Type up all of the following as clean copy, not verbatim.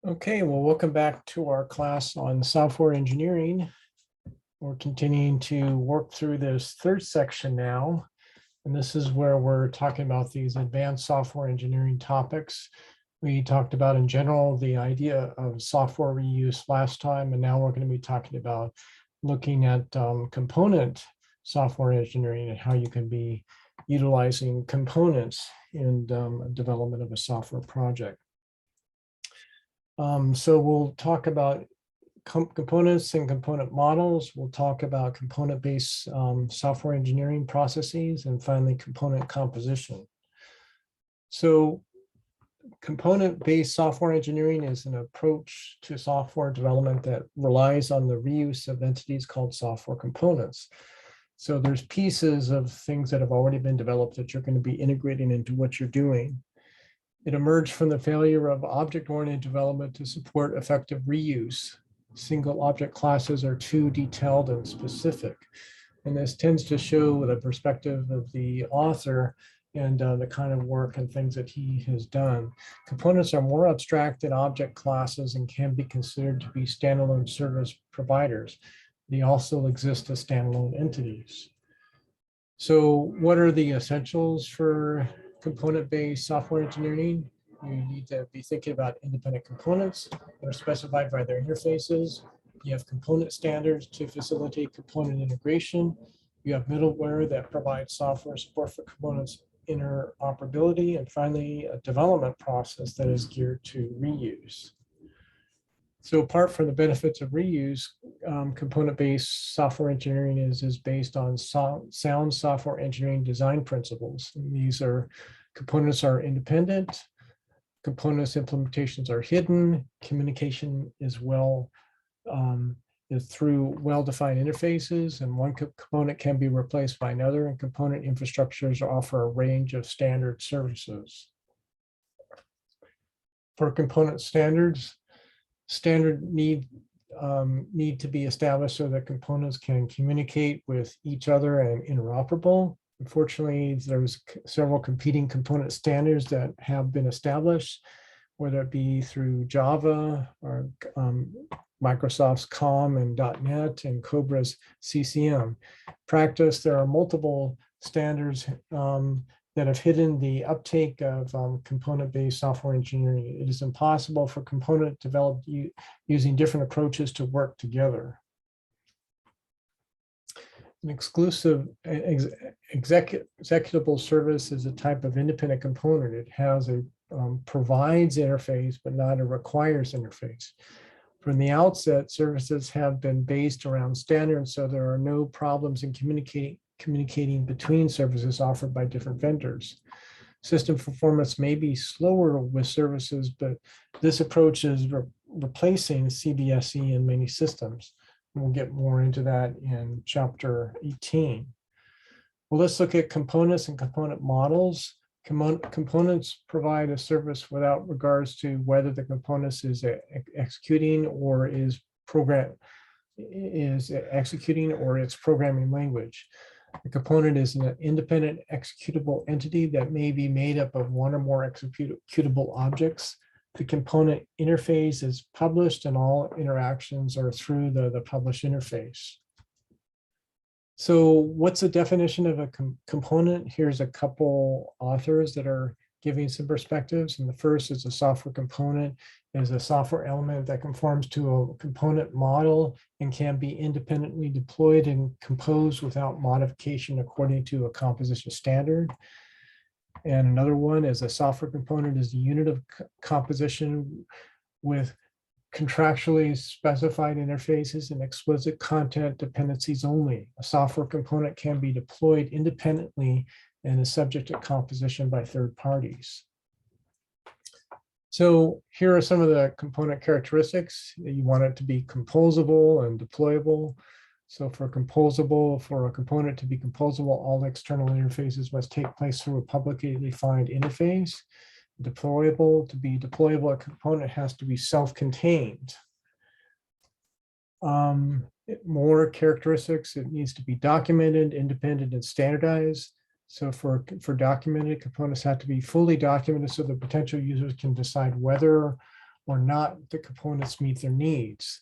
Okay, well, welcome back to our class on software engineering. We're continuing to work through this third section now, and this is where we're talking about these advanced software engineering topics. We talked about in general the idea of software reuse last time, and now we're going to be talking about looking at component software engineering and how you can be utilizing components in development of a software project. So we'll talk about components and component models. We'll talk about component-based software engineering processes, and finally component composition. So component-based software engineering is an approach to software development that relies on the reuse of entities called software components. So there's pieces of things that have already been developed that you're going to be integrating into what you're doing. It emerged from the failure of object-oriented development to support effective reuse. Single object classes are too detailed and specific. And this tends to show the perspective of the author and the kind of work and things that he has done. Components are more abstract than object classes and can be considered to be standalone service providers. They also exist as standalone entities. So what are the essentials for component-based software engineering? You need to be thinking about independent components that are specified by their interfaces. You have component standards to facilitate component integration. You have middleware that provides software support for components interoperability. And finally, a development process that is geared to reuse. So apart from the benefits of reuse, component-based software engineering is based on sound software engineering design principles. And these components are independent, components implementations are hidden, communication is through well-defined interfaces, and one component can be replaced by another, and component infrastructures offer a range of standard services. For component standards, standard need to be established so that components can communicate with each other and interoperable. Unfortunately, there's several competing component standards that have been established, whether it be through Java or Microsoft's COM and .NET and Cobra's CCM. Practice, there are multiple standards that have hidden the uptake of component-based software engineering. It is impossible for component developed using different approaches to work together. An exclusive executable service is a type of independent component. It has a provides interface, but not a requires interface. From the outset, services have been based around standards, so there are no problems in communicating between services offered by different vendors. System performance may be slower with services, but this approach is replacing CBSE in many systems. We'll get more into that in chapter 18. Well, let's look at components and component models. Components provide a service without regards to whether the components is executing or its programming language. The component is an independent executable entity that may be made up of one or more executable objects. The component interface is published and all interactions are through the published interface. So what's the definition of a component? Here's a couple authors that are giving some perspectives. And the first is a software component is a software element that conforms to a component model and can be independently deployed and composed without modification according to a composition standard. And another one is a software component is a unit of composition with contractually specified interfaces and explicit content dependencies only. A software component can be deployed independently and is subject to composition by third parties. So here are some of the component characteristics. You want it to be composable and deployable. So for a component to be composable, all external interfaces must take place through a publicly defined interface. Deployable, to be deployable, a component has to be self-contained. More characteristics, it needs to be documented, independent, and standardized. So for documented, components have to be fully documented so the potential users can decide whether or not the components meet their needs.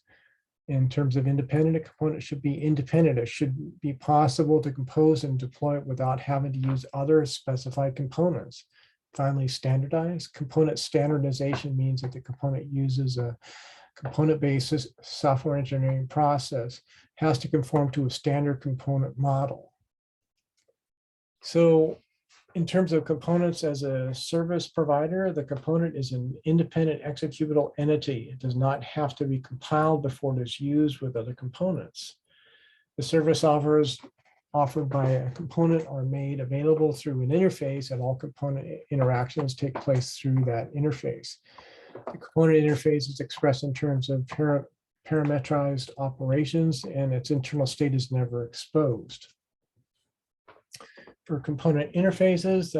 In terms of independent, a component should be independent. It should be possible to compose and deploy it without having to use other specified components. Finally, standardized. Component standardization means that the component uses a component-based software engineering process, has to conform to a standard component model. So in terms of components as a service provider, the component is an independent executable entity. It does not have to be compiled before it is used with other components. The service offers offered by a component are made available through an interface, and all component interactions take place through that interface. The component interface is expressed in terms of parametrized operations, and its internal state is never exposed. For component interfaces,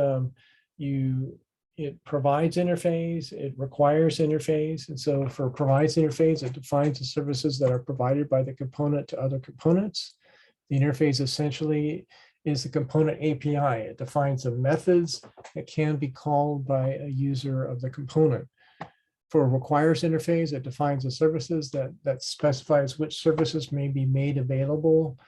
it provides interface, it requires interface. And so for provides interface, it defines the services that are provided by the component to other components. The interface essentially is the component API. It defines the methods that can be called by a user of the component. For requires interface, it defines the services that specifies which services may be made available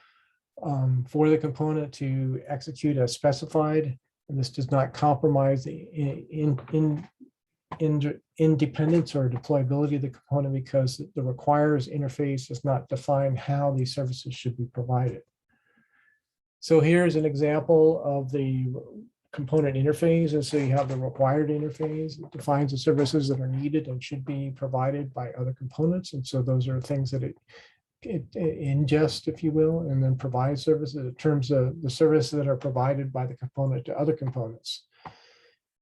for the component to execute as specified. And this does not compromise the independence or deployability of the component, because the requires interface does not define how these services should be provided. So here's an example of the component interface. And so you have the required interface. It defines the services that are needed and should be provided by other components. And so those are things that it ingest, if you will, and then provides services in terms of the services that are provided by the component to other components.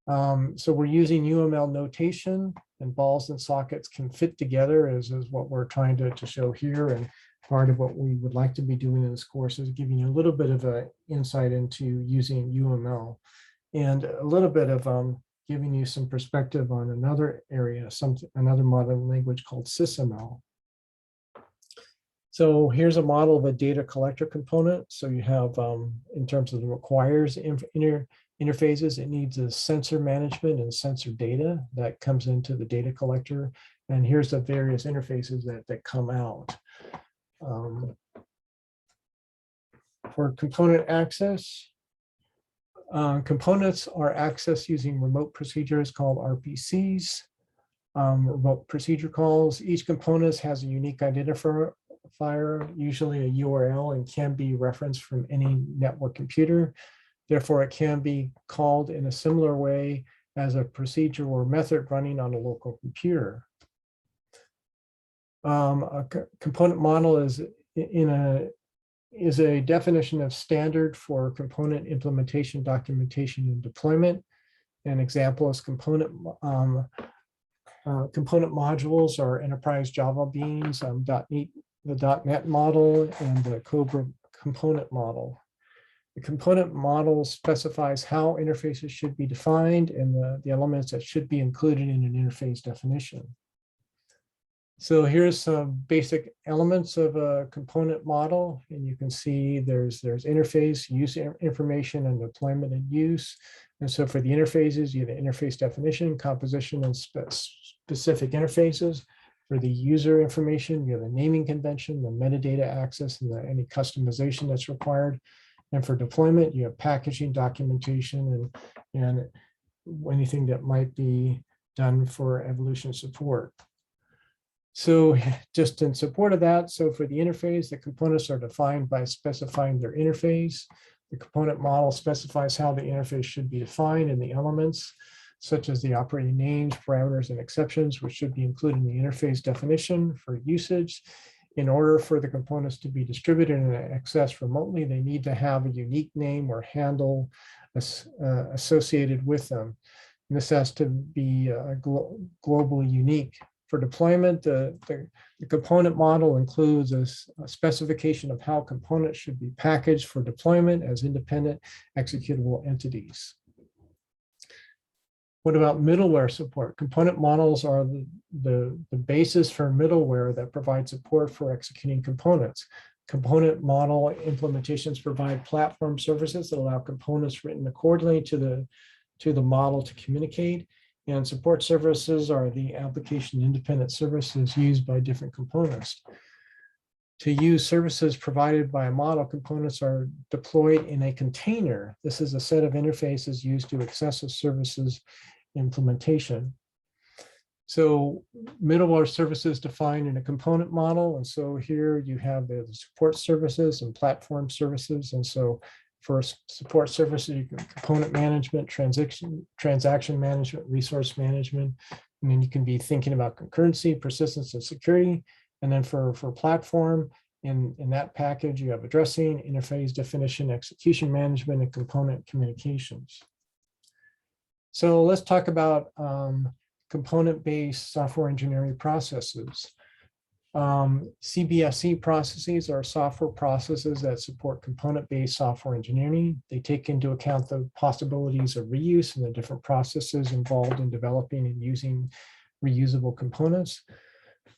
So we're using UML notation, and balls and sockets can fit together, as is what we're trying to show here. And part of what we would like to be doing in this course is giving you a little bit of an insight into using UML, and a little bit of giving you some perspective on another area, another modeling language called SysML. So here's a model of a data collector component. So you have, in terms of the requires interfaces, it needs a sensor management and sensor data that comes into the data collector. And here's the various interfaces that come out. For component access, components are accessed using remote procedures called RPCs. Remote procedure calls. Each component has a unique identifier, usually a URL, and can be referenced from any network computer. Therefore, it can be called in a similar way as a procedure or method running on a local computer. A component model is a definition of standard for component implementation, documentation, and deployment. An example is component modules are enterprise Java beans, the .NET model, and the Cobra component model. The component model specifies how interfaces should be defined and the elements that should be included in an interface definition. So here's some basic elements of a component model, and you can see there's interface, use information, and deployment and use. And so for the interfaces, you have the interface definition, composition, and specific interfaces. For the user information, you have the naming convention, the metadata access, and any customization that's required. And for deployment, you have packaging, documentation, and anything that might be done for evolution support. So just in support of that, so for the interface, the components are defined by specifying their interface. The component model specifies how the interface should be defined and the elements, such as the operating names, parameters, and exceptions, which should be included in the interface definition for usage. In order for the components to be distributed and accessed remotely, they need to have a unique name or handle associated with them. And this has to be globally unique. For deployment, the component model includes a specification of how components should be packaged for deployment as independent executable entities. What about middleware support? Component models are the basis for middleware that provide support for executing components. Component model implementations provide platform services that allow components written accordingly to the model to communicate. And support services are the application independent services used by different components. To use services provided by a model, components are deployed in a container. This is a set of interfaces used to access a services implementation. So middleware services defined in a component model. And so here you have the support services and platform services. And so for support services, you can component management, transaction management, resource management. And then you can be thinking about concurrency, persistence, and security. And then for platform, in that package, you have addressing, interface definition, execution management, and component communications. So let's talk about component-based software engineering processes. CBSE processes are software processes that support component-based software engineering. They take into account the possibilities of reuse and the different processes involved in developing and using reusable components.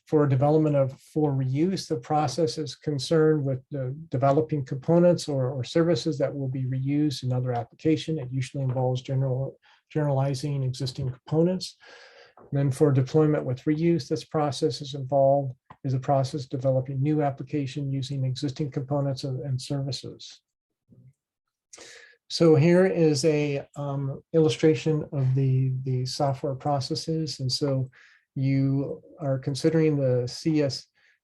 For development for reuse, the process is concerned with developing components or services that will be reused in other application. It usually involves generalizing existing components. Then for deployment with reuse, this process is a process developing new application using existing components and services. So here is a illustration of the software processes. And so you are considering the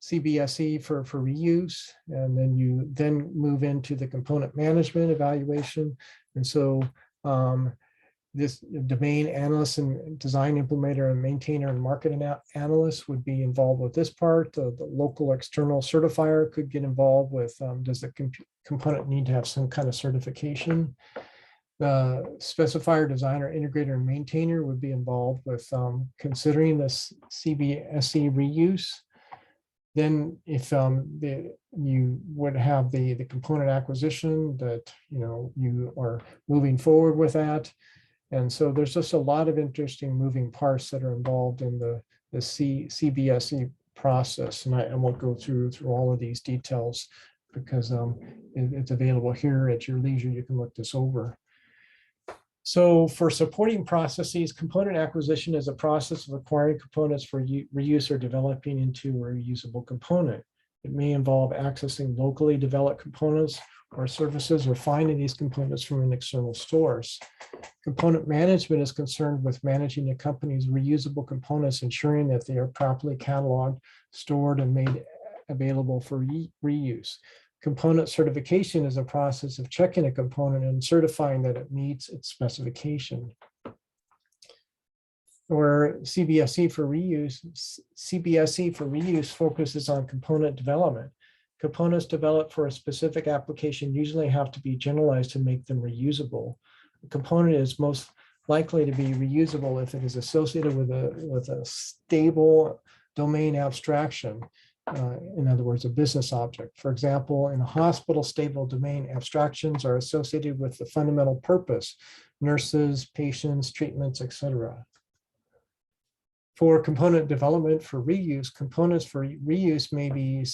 CBSE for reuse, and then you move into the component management evaluation. And so this domain analyst and design implementer and maintainer and market analyst would be involved with this part. The local external certifier could get involved with, does the component need to have some kind of certification? The specifier, designer, integrator, and maintainer would be involved with considering this CBSE reuse. Then if you would have the component acquisition that you are moving forward with that. And so there's just a lot of interesting moving parts that are involved in the CBSE process. And I won't go through all of these details because it's available here at your leisure. You can look this over. So for supporting processes, component acquisition is a process of acquiring components for reuse or developing into a reusable component. It may involve accessing locally developed components or services or finding these components from an external source. Component management is concerned with managing a company's reusable components, ensuring that they are properly cataloged, stored, and made available for reuse. Component certification is a process of checking a component and certifying that it meets its specification. Or CBSE for reuse focuses on component development. Components developed for a specific application usually have to be generalized to make them reusable. A component is most likely to be reusable if it is associated with a stable domain abstraction. In other words, a business object. For example, in a hospital, stable domain abstractions are associated with the fundamental purpose, nurses, patients, treatments, etc. For component development for reuse, components for reuse may be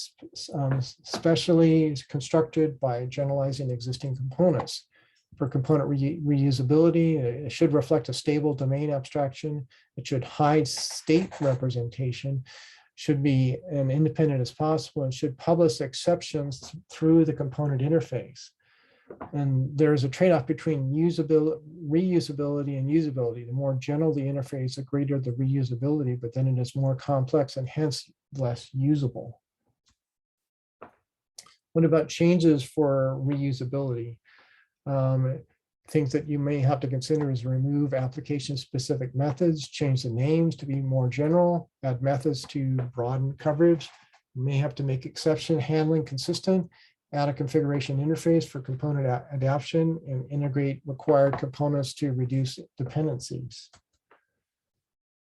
specially constructed by generalizing existing components. For component reusability, it should reflect a stable domain abstraction. It should hide state representation, should be as independent as possible, and should publish exceptions through the component interface. And there's a trade-off between reusability and usability. The more general the interface, the greater the reusability, but then it is more complex and hence less usable. What about changes for reusability? Things that you may have to consider is remove application-specific methods, change the names to be more general, add methods to broaden coverage. You may have to make exception handling consistent, add a configuration interface for component adaptation, and integrate required components to reduce dependencies.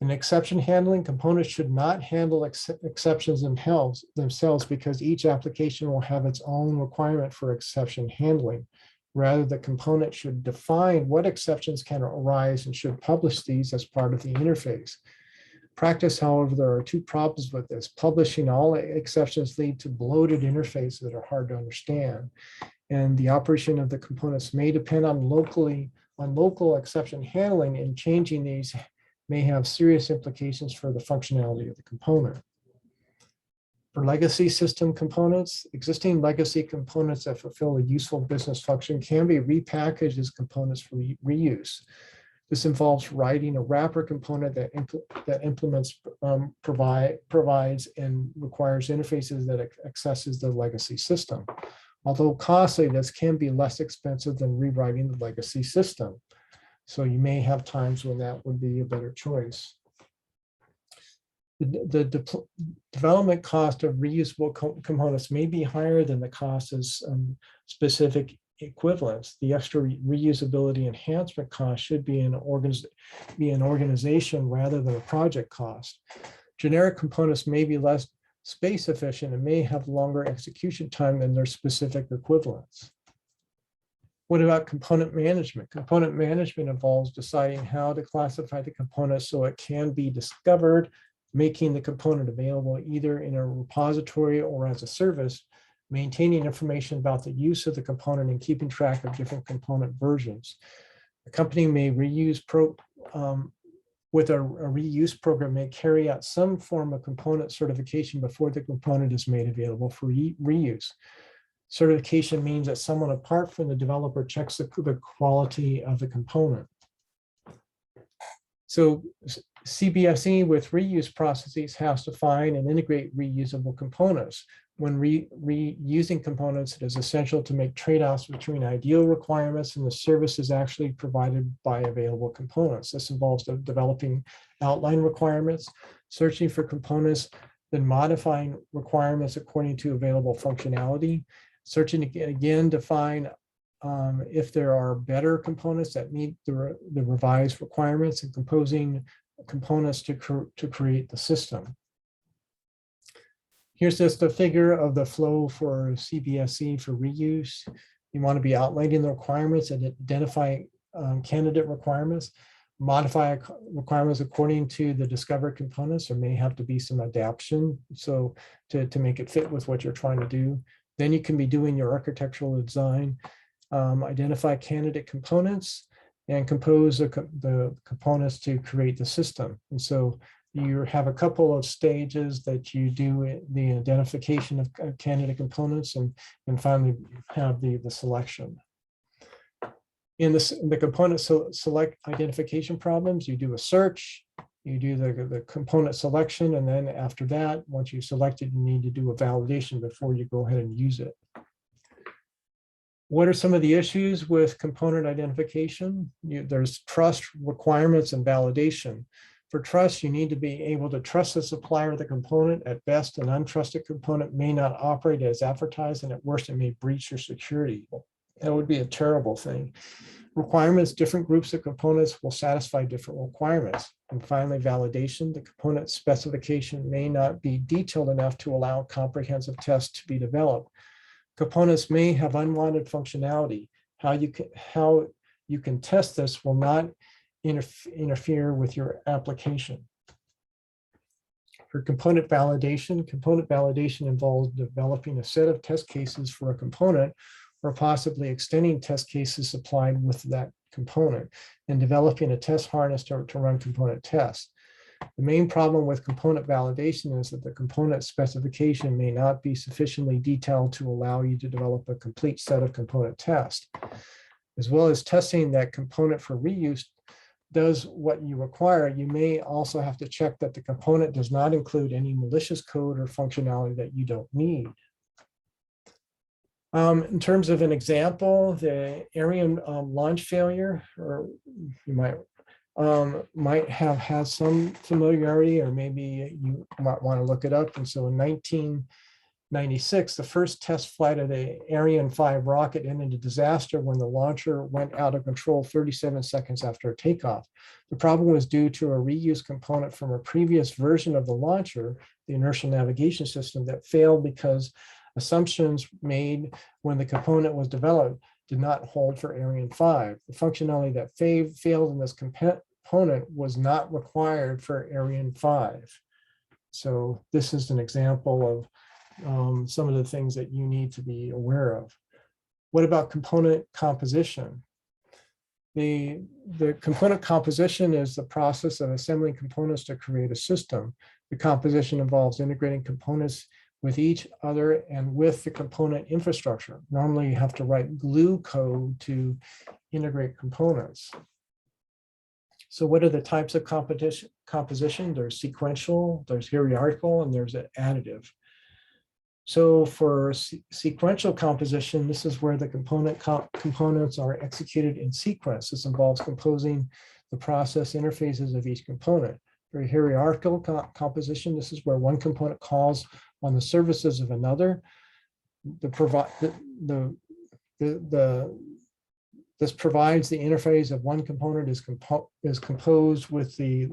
In exception handling, components should not handle exceptions themselves because each application will have its own requirement for exception handling. Rather, the component should define what exceptions can arise and should publish these as part of the interface. Practice, however, there are two problems with this. Publishing all exceptions lead to bloated interfaces that are hard to understand. And the operation of the components may depend on local exception handling, and changing these may have serious implications for the functionality of the component. For legacy system components, existing legacy components that fulfill a useful business function can be repackaged as components for reuse. This involves writing a wrapper component that implements, provides, and requires interfaces that accesses the legacy system. Although costly, this can be less expensive than rewriting the legacy system. So you may have times when that would be a better choice. The development cost of reusable components may be higher than the cost of specific equivalents. The extra reusability enhancement cost should be an organization rather than a project cost. Generic components may be less space efficient and may have longer execution time than their specific equivalents. What about component management? Component management involves deciding how to classify the component so it can be discovered, making the component available either in a repository or as a service, maintaining information about the use of the component and keeping track of different component versions. The company may reuse with a reuse program may carry out some form of component certification before the component is made available for reuse. Certification means that someone apart from the developer checks the quality of the component. So CBSE with reuse processes has to find and integrate reusable components. When reusing components, it is essential to make trade-offs between ideal requirements and the services actually provided by available components. This involves developing outline requirements, searching for components, then modifying requirements according to available functionality, searching again to find if there are better components that meet the revised requirements, and composing components to create the system. Here's just a figure of the flow for CBSE for reuse. You want to be outlining the requirements and identify candidate requirements, modify requirements according to the discovered components. There may have to be some adaptation so to make it fit with what you're trying to do. Then you can be doing your architectural design, identify candidate components, and compose the components to create the system. And so you have a couple of stages that you do the identification of candidate components and finally have the selection. In the component select identification problems, you do a search, you do the component selection, and then after that, once you've selected, you need to do a validation before you go ahead and use it. What are some of the issues with component identification? There's trust requirements and validation. For trust, you need to be able to trust the supplier of the component. At best, an untrusted component may not operate as advertised, and at worst, it may breach your security. That would be a terrible thing. Requirements, different groups of components will satisfy different requirements. And finally, validation, the component specification may not be detailed enough to allow comprehensive tests to be developed. Components may have unwanted functionality. How you can test this will not interfere with your application. For component validation involves developing a set of test cases for a component, or possibly extending test cases supplied with that component, and developing a test harness to run component tests. The main problem with component validation is that the component specification may not be sufficiently detailed to allow you to develop a complete set of component tests. As well as testing that component for reuse does what you require, you may also have to check that the component does not include any malicious code or functionality that you don't need. In terms of an example, the Ariane launch failure, or you might have had some familiarity, or maybe you might want to look it up. And so in 1996, the first test flight of the Ariane 5 rocket ended in disaster when the launcher went out of control 37 seconds after takeoff. The problem was due to a reused component from a previous version of the launcher, the inertial navigation system, that failed because assumptions made when the component was developed did not hold for Ariane 5. The functionality that failed in this component was not required for Ariane 5. So this is an example of some of the things that you need to be aware of. What about component composition? The component composition is the process of assembling components to create a system. The composition involves integrating components with each other and with the component infrastructure. Normally, you have to write glue code to integrate components. So what are the types of composition? There's sequential, there's hierarchical, and there's additive. So for sequential composition, this is where the components are executed in sequence. This involves composing the process interfaces of each component. For hierarchical composition, this is where one component calls on the services of another. This provides the interface of one component is composed with the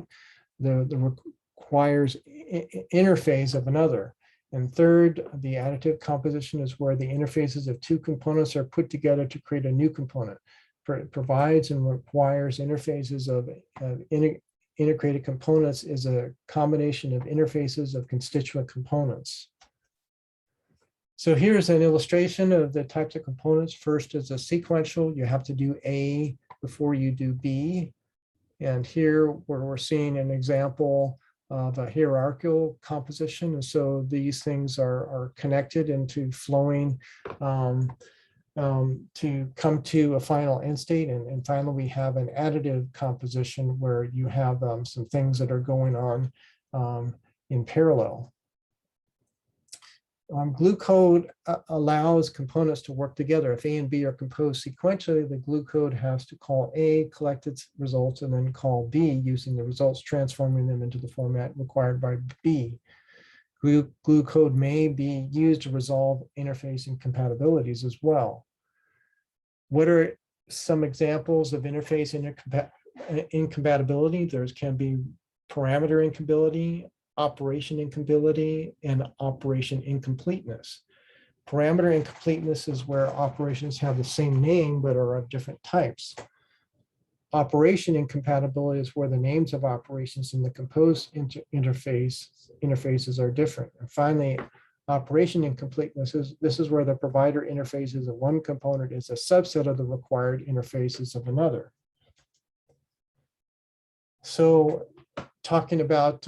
requires interface of another. And third, the additive composition is where the interfaces of two components are put together to create a new component. It provides and requires interfaces of integrated components is a combination of interfaces of constituent components. So here's an illustration of the types of components. First is a sequential. You have to do A before you do B. And here we're seeing an example of a hierarchical composition. And so these things are connected into flowing to come to a final end state. And finally, we have an additive composition where you have some things that are going on in parallel. Glue code allows components to work together. If A and B are composed sequentially, the glue code has to call A, collect its results, and then call B using the results, transforming them into the format required by B. Glue code may be used to resolve interface incompatibilities as well. What are some examples of interface incompatibility? There can be parameter incompatibility, operation incompatibility, and operation incompleteness. Parameter incompleteness is where operations have the same name but are of different types. Operation incompatibility is where the names of operations in the composed interfaces are different. And finally, operation incompleteness is where the provider interfaces of one component is a subset of the required interfaces of another. So talking about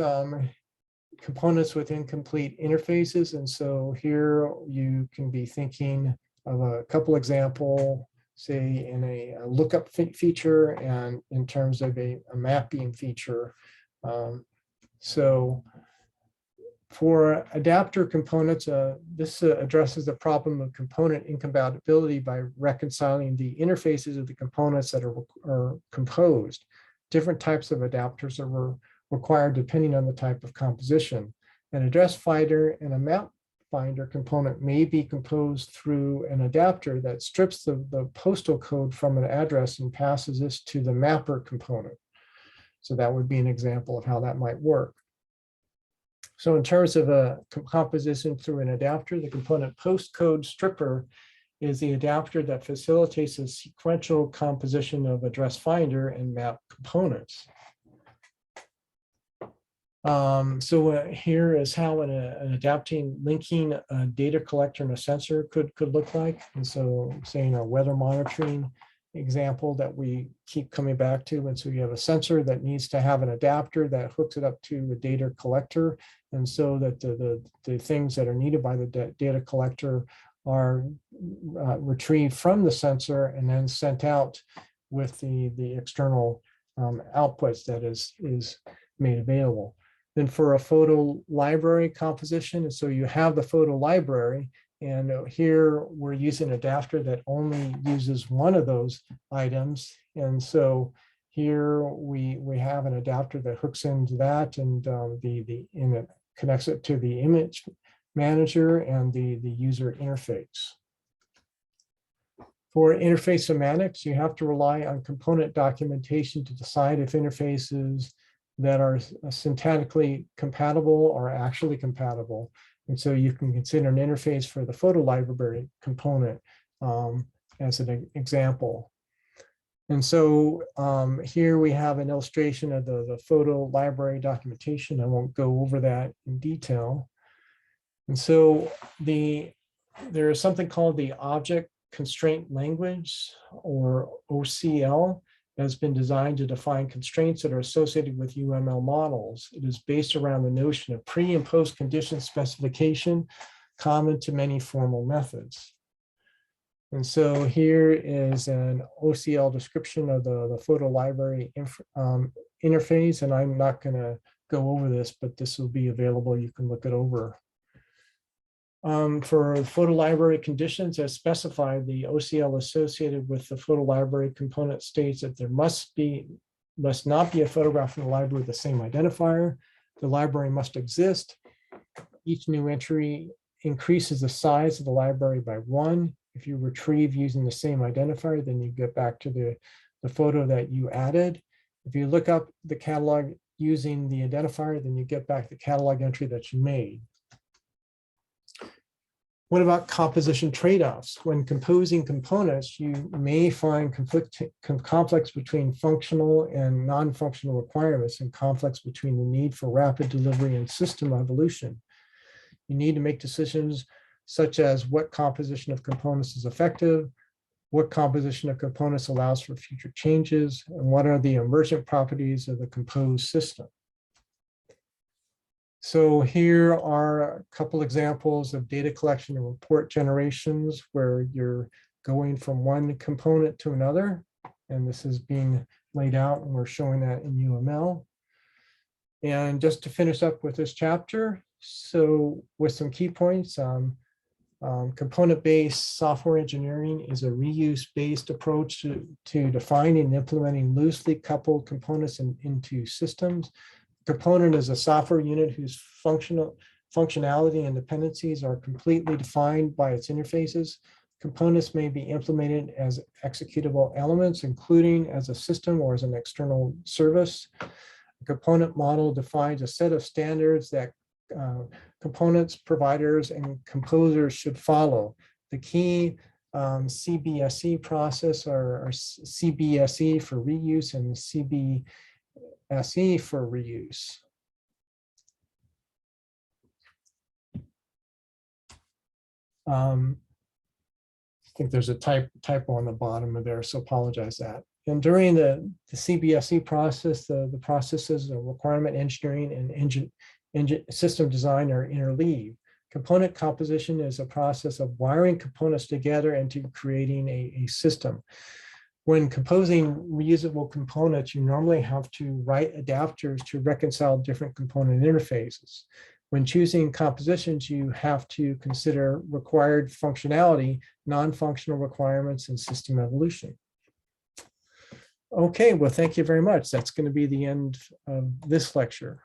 components with incomplete interfaces. And so here you can be thinking of a couple examples, say in a lookup feature and in terms of a mapping feature. So for adapter components, this addresses the problem of component incompatibility by reconciling the interfaces of the components that are composed. Different types of adapters are required depending on the type of composition. An address finder and a map finder component may be composed through an adapter that strips the postal code from an address and passes this to the mapper component. So that would be an example of how that might work. So in terms of a composition through an adapter, the component postcode stripper is the adapter that facilitates a sequential composition of address finder and map components. Here is how an adapting linking a data collector and a sensor could look like. And so saying our weather monitoring example that we keep coming back to. And so you have a sensor that needs to have an adapter that hooks it up to a data collector. And so that the things that are needed by the data collector are retrieved from the sensor and then sent out with the external outputs that is made available. Then for a photo library composition, and so you have the photo library, and here we're using an adapter that only uses one of those items. And so here we have an adapter that hooks into that, and it connects it to the image manager and the user interface. For interface semantics, you have to rely on component documentation to decide if interfaces that are syntactically compatible are actually compatible. And so you can consider an interface for the photo library component as an example. And so here we have an illustration of the photo library documentation. I won't go over that in detail. And so there is something called the object constraint language, or OCL. has been designed to define constraints that are associated with UML models. It is based around the notion of pre and post condition specification, common to many formal methods. And so here is an OCL description of the photo library interface, and I'm not going to go over this, but this will be available. You can look it over. For photo library conditions as specified, the OCL associated with the photo library component states that there must not be a photograph in the library with the same identifier. The library must exist. Each new entry increases the size of the library by 1. If you retrieve using the same identifier, then you get back to the photo that you added. If you look up the catalog using the identifier, then you get back the catalog entry that you made. What about composition trade-offs? When composing components, you may find conflicts between functional and non-functional requirements and conflicts between the need for rapid delivery and system evolution. You need to make decisions such as what composition of components is effective, what composition of components allows for future changes, and what are the emergent properties of the composed system. So here are a couple examples of data collection and report generations where you're going from one component to another. And this is being laid out, and we're showing that in UML. And just to finish up with this chapter, so with some key points, component-based software engineering is a reuse-based approach to defining and implementing loosely coupled components into systems. Component is a software unit whose functionality and dependencies are completely defined by its interfaces. Components may be implemented as executable elements, including as a system or as an external service. A component model defines a set of standards that components, providers, and composers should follow. The key CBSE process are CBSE for reuse and CBSE for reuse. I think there's a typo on the bottom of there, so apologize that. And during the CBSE process, the processes of requirement engineering and system design are interleaved. Component composition is a process of wiring components together into creating a system. When composing reusable components, you normally have to write adapters to reconcile different component interfaces. When choosing compositions, you have to consider required functionality, non-functional requirements, and system evolution. Okay, well, thank you very much. That's going to be the end of this lecture.